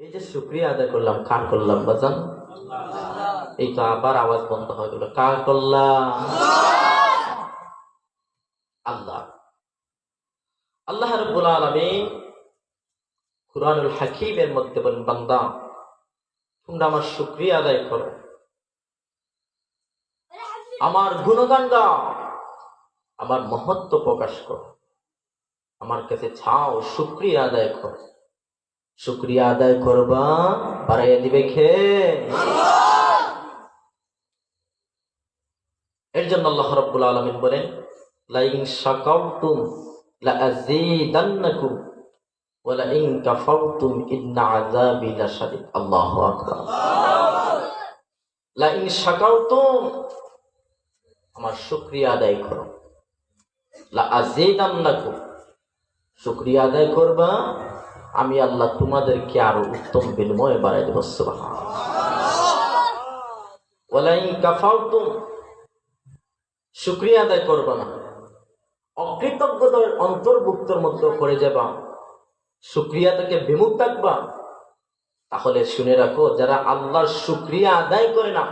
এই যে শুকরিয়া আদায় করলাম, কার করলাম বাজান? এই তো আবার আওয়াজ বন্ধ হয়ে গেল। কার করলাম? আল্লাহ। আল্লাহ রাব্বুল আলামিন কুরআনুল হাকীমের মধ্যে বলেন, বান্দা তোমরা আমার শুকরিয়া আদায় করো, আমার গুণগান গাও, আমার মহত্ব প্রকাশ করো, আমার কাছে চাও, শুকরিয়া আদায় করো। শুকরিয়া আদায় করবা, বাড়াইয়া দিবে খেয়ে। এর জন্য আল্লাহ রাব্বুল আলামিন বলেন, লাইন শাকারতুম লাআযীদান্নাকুম ওয়া লাইন কাফারতুম ইন্না আযাবি লাশাদীদ। আল্লাহু আকবার। লাইন শাকারতুম, আমার শুকরিয়া আদায় করো, লাআযীদান্নাকুম, শুকরিয়া আদায় করবা, আমি আল্লাহ তোমাদেরকে আরো উত্তম বিনিময় বাড়াই দেব। সুবহানাল্লাহ। ওয়া লাইন কাফারতুম, শুকরিয়া আদায় করবা না, অকৃতজ্ঞতার অন্তর্ভুক্তের মধ্যে করে যাবা, শুকরিয়া থেকে বিমুখ থাকবা, তাহলে শুনে রাখো, যারা আল্লাহর শুকরিয়া আদায় করে না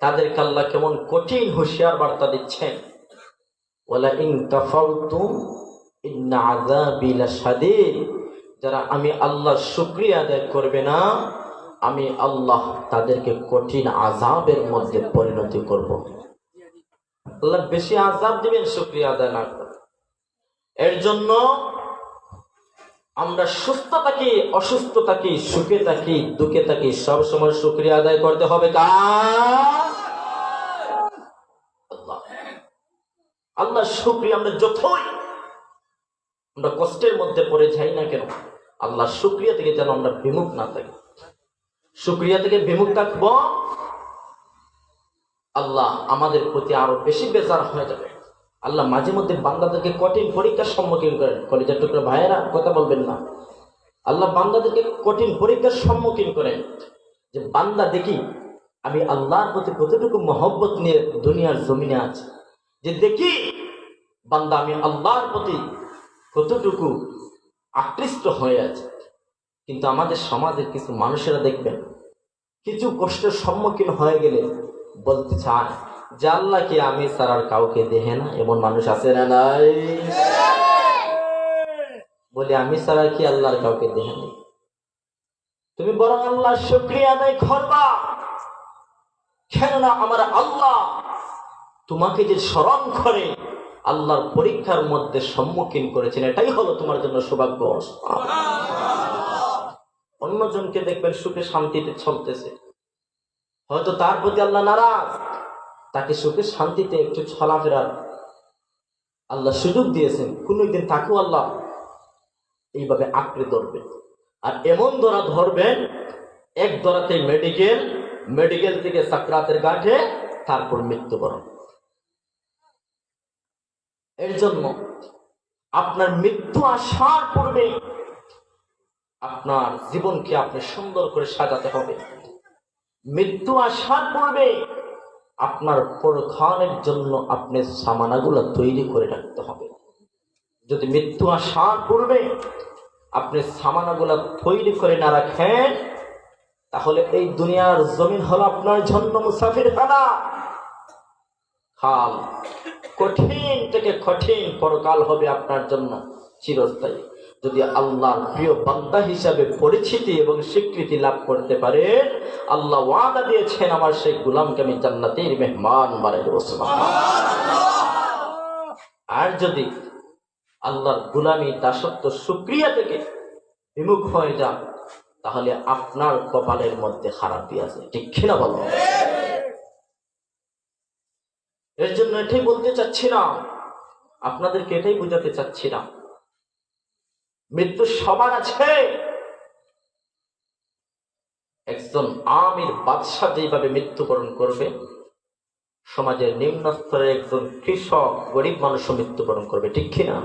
তাদেরকে আল্লাহ কেমন কঠিন হুঁশিয়ার বার্তা দিচ্ছেন। ওয়ালা ইন কাফারতুম ইন্না আযাবি লাশাদীদ, যারা আমি আল্লাহর শুকরিয়া আদায় করবে না, আমি আল্লাহ তাদেরকে কঠিন আযাবের মধ্যে পরিণতি করব। আল্লাহ বেশি আযাব দিবেন শুকরিয়া আদায় না করে। এর জন্য আমরা সুস্থ থাকি, অসুস্থ থাকি, সুখে থাকি, দুঃখে থাকি, সব সময় শুকরিয়া আদায় করতে হবে কার? আল্লাহ। আল্লাহ শুকরিয়া, আমরা যতই আমরা কষ্টের মধ্যে পড়ে যাই না কেন, আল্লাহ শুকরিয়া থেকে যেন আমরা বিমুখ না থাকি। শুকরিয়া থেকে বিমুখ থাকবো, আল্লাহ আমাদের প্রতি আরো বেশি বেজার হয়ে যাবে। আল্লাহ মাঝে মধ্যে বান্দাদেরকে কঠিন পরীক্ষার সম্মুখীন করেন। কলিজার টুকরা ভাইয়েরা, কথা বলবেন না। আল্লাহ বান্দাদেরকে কঠিন পরীক্ষার সম্মুখীন করেন, যে বান্দা দেখি আমি আল্লাহর প্রতি কতটুকু মহব্বত নিয়ে দুনিয়ার জমিনে আছে, যে দেখি বান্দা আমি আল্লাহর প্রতি কতটুকু আকৃষ্ট হয়ে আছে। কিন্তু আমাদের সমাজের কিছু মানুষেরা দেখবেন, কিছু কষ্টের সম্মুখীন হয়ে গেলে বলতে চায় যে আল্লাহ কি আমি ছাড়া আর কাউকে দেখে না। এমন মানুষ আছে না নাই? বলি আমি ছাড়া কি আল্লাহর কাউকে দেখে নেই? তুমি বরং আল্লাহর শুকরিয়া আদায় করবা, কেননা আমার আল্লাহ তোমাকে যে স্মরণ করে আল্লাহর পরীক্ষার মধ্যে সম্মুখীন করেছেন, এটাই হলো তোমার জন্য সৌভাগ্য। অন্যজনকে দেখবেন সুখে শান্তিতে চলতেছে, হয়তো তার প্রতি আল্লাহ নারাজ, তাকে সুখে শান্তিতে একটু চলাফেরার আল্লাহ সুযোগ দিয়েছেন, কোন একদিন তাকেও আল্লাহ এইভাবে আঁকড়ে ধরবে। আর এমন ধরা ধরবেন, এক ধরাতে মেডিকেল থেকে সাকরাতের ঘাটে, তারপর মৃত্যুবরণ। এর জন্য আপনার মৃত্যু আসার পূর্বে আপনার জীবনকে আপনি সুন্দর করে সাজাতে হবে। মৃত্যু আসার পূর্বে আপনার পরখানের জন্য আপনি সামানাগুলো তৈরি করে রাখতে হবে। যদি মৃত্যু আসার পূর্বে আপনি সামানাগুলো তৈরি করে না রাখেন, তাহলে এই দুনিয়ার জমিন হলো আপনার জন্য মুসাফিরখানা। কাল কঠিন থেকে কঠিন পরকাল হবে আপনার জন্য চিরস্থায়ী। যদি আল্লাহর প্রিয় বান্দা হিসাবে পরিচিতি এবং স্বীকৃতি লাভ করতে পারেন, আল্লাহ ওয়াদা দিয়েছেন আমার সেই গোলামকে আমি জান্নাতের মেহমান বানাই দেব। আর যদি আল্লাহর গোলামি, দাসত্ব, শুকরিয়া থেকে বিমুখ হয়ে যান, তাহলে আপনার কপালের মধ্যে খারাপই আছে। ঠিক কিনা বলো? এর জন্য এটাই বলতে চাচ্ছিলাম, আপনাদেরকে এটাই বুঝাতে চাচ্ছিলাম, মৃত্যু সবার আছে। একজন আমির বাদশাহ যেভাবে মৃত্যুবরণ করবে, সমাজের নিম্ন স্তরের একজন কৃষক, গরিব মানুষও মৃত্যুবরণ করবে। ঠিক কিনা?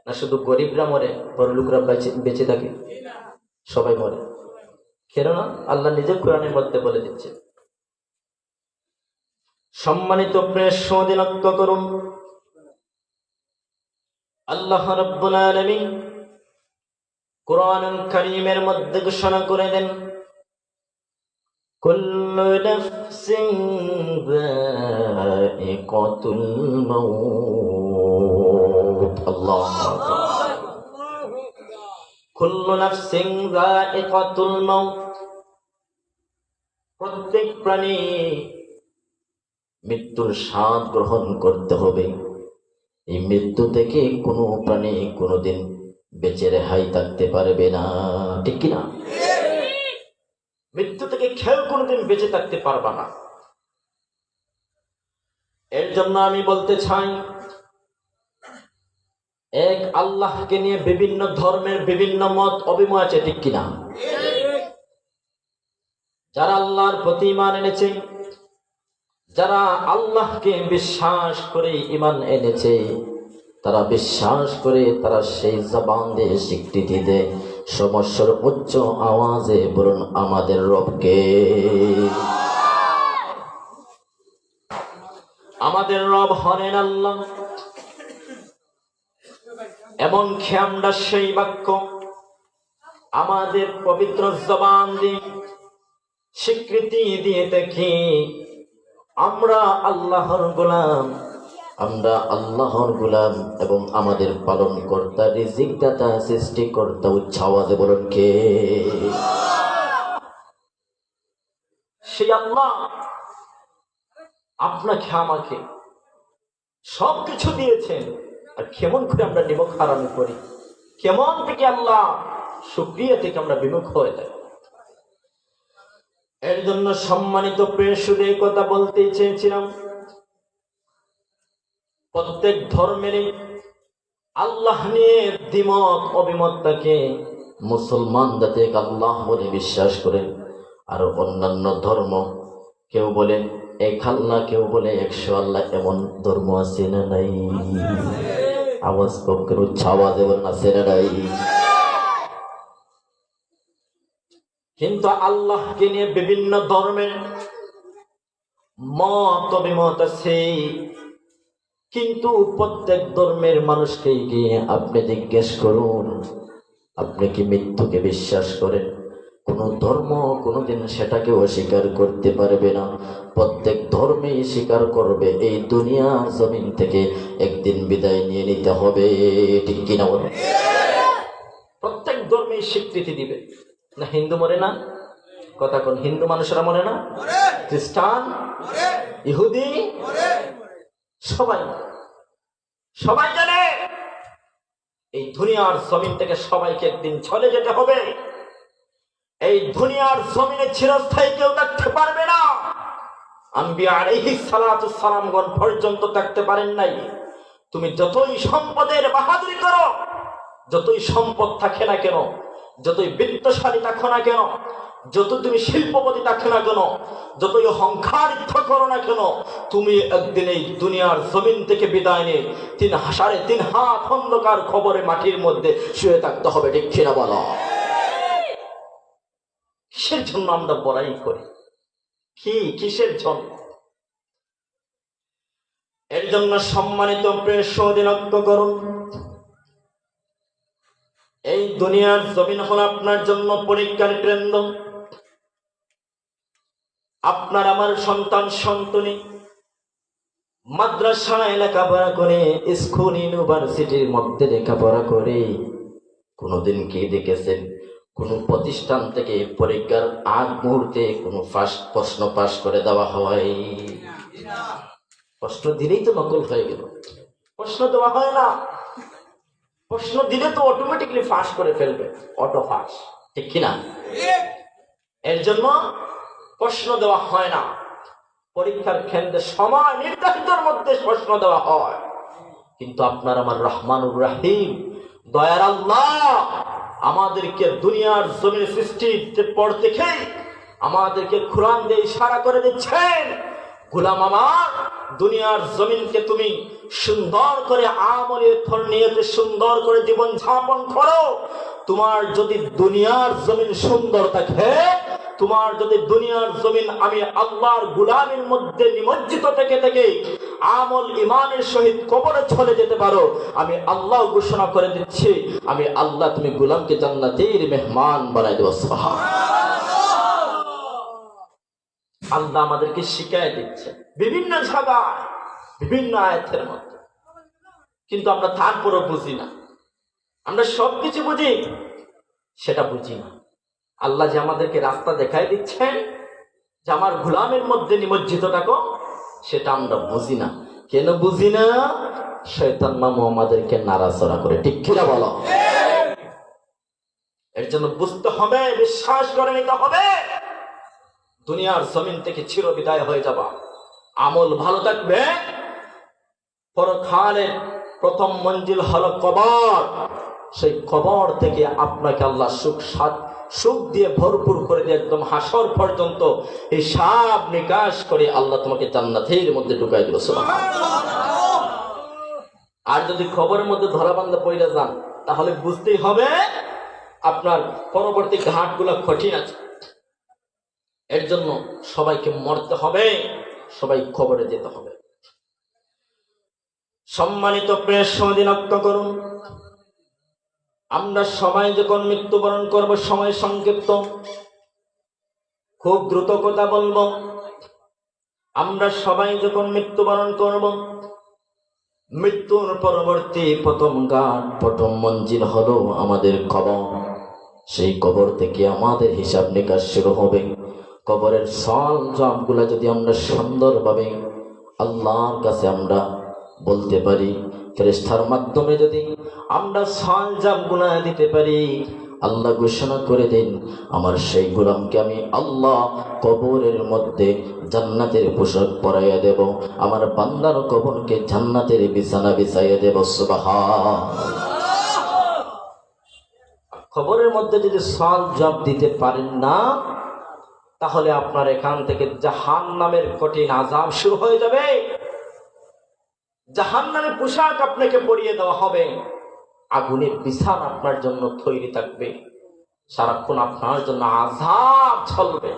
না শুধু গরিবরা মরে, বড় লোকরা বেঁচে থাকে? সবাই মরে। কেননা আল্লাহ নিজে কোরআনের মধ্যে বলে দিচ্ছে। সম্মানিত প্রিয় সুধীনত্ব করুন, আল্লাহ রাব্বুল আলামিন কুরআনুল কারীমের মধ্যে ঘোষণা করে দেন, কুল্লু নাফসিন যায়িকাতুল মাউত। আল্লাহু আকবার। কুল্লু নাফসিন যায়িকাতুল মাউত, প্রত্যেক প্রাণী মৃত্যুর স্বাদ গ্রহণ করতে হবে। এই মৃত্যু থেকে কোনো প্রাণী কোনোদিন বেঁচে রেহাই থাকতে পারবে না, ঠিক কিনা? মৃত্যু থেকে কেউ কোনোদিন বেঁচে থাকতে পারবে না। এর জন্য আমি বলতে চাই, এক আল্লাহকে নিয়ে বিভিন্ন ধর্মের বিভিন্ন মত অভিমত আছে, ঠিক কিনা? যারা আল্লাহর প্রতি ঈমান এনেছে, যারা আল্লাহকে বিশ্বাস করে ঈমান এনেছে, তারা বিশ্বাস করে, তারা সেই জবান দিয়ে স্বীকৃতি দেয়, সমস্যার উচ্চ আওয়াজে বলুন আমাদের রবকে। আমাদের রব হলেন আল্লাহ। এমনকি আমরা সেই বাক্য আমাদের পবিত্র জবান দিয়ে স্বীকৃতি দিয়ে থাকি, আমরা আল্লাহর গোলাম, আমরা আল্লাহর গোলাম এবং আমাদের পালন কর্তা, রিজিক দাতা, সৃষ্টিকর্তা। উচ্চ আওয়াজে বলুন কে? সেই আল্লাহ আপনাকে আমাকে সবকিছু দিয়েছেন, আর কেমন করে আমরা নিমক হারামি করি, কেমন থেকে আল্লাহ শুকরিয়া থেকে আমরা বিমুখ হয়ে যাই। এর জন্য সম্মানিত প্রিয় সুধী কথা বলতে চেয়েছিলাম, প্রত্যেক ধর্মের আল্লাহ নিয়ে দ্বিমত অভিমত থাকে। মুসলমান যাতে আল্লাহ বলে বিশ্বাস করেন, আর অন্যান্য ধর্ম কেউ বলে এক আল্লাহ, কেউ বলে 100 আল্লাহ, এমন ধর্ম আছে না নাই? আওয়াজ করেন, উচ্চ আওয়াজে বলেন আছে না নাই? কিন্তু আল্লাহকে নিয়ে বিভিন্ন ধর্মের মত অভিমত আছে, কিন্তু প্রত্যেক ধর্মের মানুষকে গিয়ে আপনি জিজ্ঞেস করুন, আপনি কি মৃত্যুকে বিশ্বাস করেন? কোন ধর্ম কোনদিন সেটাকে অস্বীকার করতে পারবে না। প্রত্যেক ধর্মেই স্বীকার করবে এই দুনিয়ার জমিন থেকে একদিন বিদায় নিয়ে নিতে হবে, ঠিক কিনা বলো? প্রত্যেক ধর্মেই স্বীকৃতি দিবে। না হিন্দু মরে না? কথা কোন? হিন্দু মানুষেরা মরে না? খ্রিস্টান, ইহুদি, সবাই সবাই জানে এই দুনিয়ার জমিন থেকে সবাইকে একদিন চলে যেতে হবে। এই দুনিয়ার জমিনে চিরস্থায়ী কেউ থাকতে পারবে না। আম্বিয়া আলাইহিস সালাতু সালামগণ পর্যন্ত থাকতে পারেন নাই। তুমি যতই সম্পদের বাহাদুরি করো, যতই সম্পদ থাকে না কেন, যতই বিত্তশালী থাকো না কেন, যত তুমি শিল্পপতি থাকো না কেন, যতই অহংকারিত করো না কেন, তুমি একদিন এই দুনিয়ার জমিন থেকে বিদায় নিয়ে 3.5 হাত অন্ধকার খবরে মাটির মধ্যে শুয়ে থাকতে হবে, ঠিক কিনা বলো? কিসের জন্য আমরা বড়াই করি? কিসের জন্য? এর জন্য সম্মানিত প্রিয় সুধী লক্ষ্য করুন, এই দুনিয়ার জমিন হল আপনার জন্য পরীক্ষার কেন্দ্র। আপনার আমার সন্তান সন্ততি মাদ্রাসায় লেখাপড়া করে, স্কুল ইউনিভার্সিটির মধ্যে লেখাপড়া করে, কোনদিন কি দেখেছেন কোন প্রতিষ্ঠান থেকে পরীক্ষার আগ মুহূর্তে কোন প্রশ্ন পাশ করে দেওয়া হয়? প্রশ্ন দিলেই তো নকল হয়ে গেল। প্রশ্ন দেওয়া হয় না। প্রশ্ন দিলে তো অটোমেটিকলি ফাঁস করে ফেলবে, অটো ফাঁস, ঠিক কিনা? এর জন্য প্রশ্ন দেওয়া হয় না। পরীক্ষার কেন্দ্রে সময় নির্ধারিতর মধ্যে প্রশ্ন দেওয়া হয়। কিন্তু আপনার আমার রহমানুর রহিম দয়ার আল্লাহ আমাদেরকে দুনিয়ার জমির সৃষ্টির পর থেকে আমাদেরকে কোরআন দিয়ে ইশারা করে দিচ্ছেন, গোলাম আমার, দুনিয়ার জমিনকে তুমি সুন্দর করে আমলে নিয়তে সুন্দর করে জীবন যাপন করো। তোমার যদি দুনিয়ার জমিন সুন্দর থাকে, তোমার যদি দুনিয়ার জমিন আমি আল্লাহর গোলামের মধ্যে নিমজ্জিত থেকে থেকে আমল ইমানের সহিত কবরে চলে যেতে পারো, আমি আল্লাহ ঘোষণা করে দিচ্ছি, আমি আল্লাহ তুমি গোলামকে জান্নাতের মেহমান বানাই দেব। আল্লাহ আমাদেরকে শিখাই দিচ্ছে বিভিন্ন জায়গায় বিভিন্ন আয়াতের মধ্যে, কিন্তু আমরা তারপরও বুঝি না। আমরা সবকিছু বুঝি, সেটা বুঝি না। আল্লাহ যে আমাদেরকে রাস্তা দেখাই দিচ্ছেন যে আমার গোলামের মধ্যে নিমজ্জিত থাকো, সেটা আমরা বুঝি না। কেন বুঝি না? শয়তান মামু আমাদেরকে নাড়াচড়া করে, ঠিক কিনা বলো? এর জন্য বুঝতে হবে, বিশ্বাস করে নিতে হবে, দুনিয়ার জমিন থেকে চির বিদায় হয়ে যাবা, আমল ভালো থাকবে, পরকালের প্রথম মঞ্জিল হলো কবর। সেই কবর থেকে আপনাকে আল্লাহ সুখ দিয়ে ভরপুর করে দিয়ে একদম হাসর পর্যন্ত হিসাব নিকাশ করে আল্লাহ তোমাকে জান্নাতের মধ্যে ঢুকাই দিল। সুবহানাল্লাহ। আর যদি খবরের মধ্যে ধরাবান্ধা পড়ে যান, তাহলে বুঝতেই হবে আপনার পরবর্তী ঘাটগুলো কঠিন আছে। এর জন্য সবাইকে মরতে হবে, সবাই খবরে যেতে হবে। সম্মানিত প্রিয় সুধী লক্ষ্য করুন, আমরা সবাই যখন মৃত্যুবরণ করব, সময় সংক্ষিপ্ত, খুব দ্রুত কথা বলবো। আমরা সবাই যখন মৃত্যুবরণ করব, মৃত্যুর পরবর্তী প্রথম ঘাট, প্রথম মঞ্জিল হলো আমাদের কবর। সেই কবর থেকে আমাদের হিসাব নিকাশ শুরু হবে। কবরের সরঞ্জাম গুলা যদি আমরা সুন্দরভাবে আল্লাহর কাছে আমরা বলতে পারি, ফেরেশতার মাধ্যমে যদি আমরা সরঞ্জাম গুলা দিতে পারি, আল্লাহ ঘোষণা করে দিন, আমার সেই গোলামকে আমি আল্লাহ কবরের মধ্যে জান্নাতের পোশাক পরাইয়া দেব, আমার বান্দার কবরকে জান্নাতের বিছানা বিছাইয়া দেব। সুবহানাল্লাহ। খবরের মধ্যে যদি সরঞ্জাম দিতে পারেন না, তাহলে আপনার এখান থেকে জাহান্নামের কঠিন আযাব শুরু হয়ে যাবে। জাহান্নামের পোশাক আপনাকে পরিয়ে দেওয়া হবে, আগুনের বিছানা আপনার জন্য তৈরি থাকবে, সারাক্ষণ আপনার জন্য আযাব চলবে।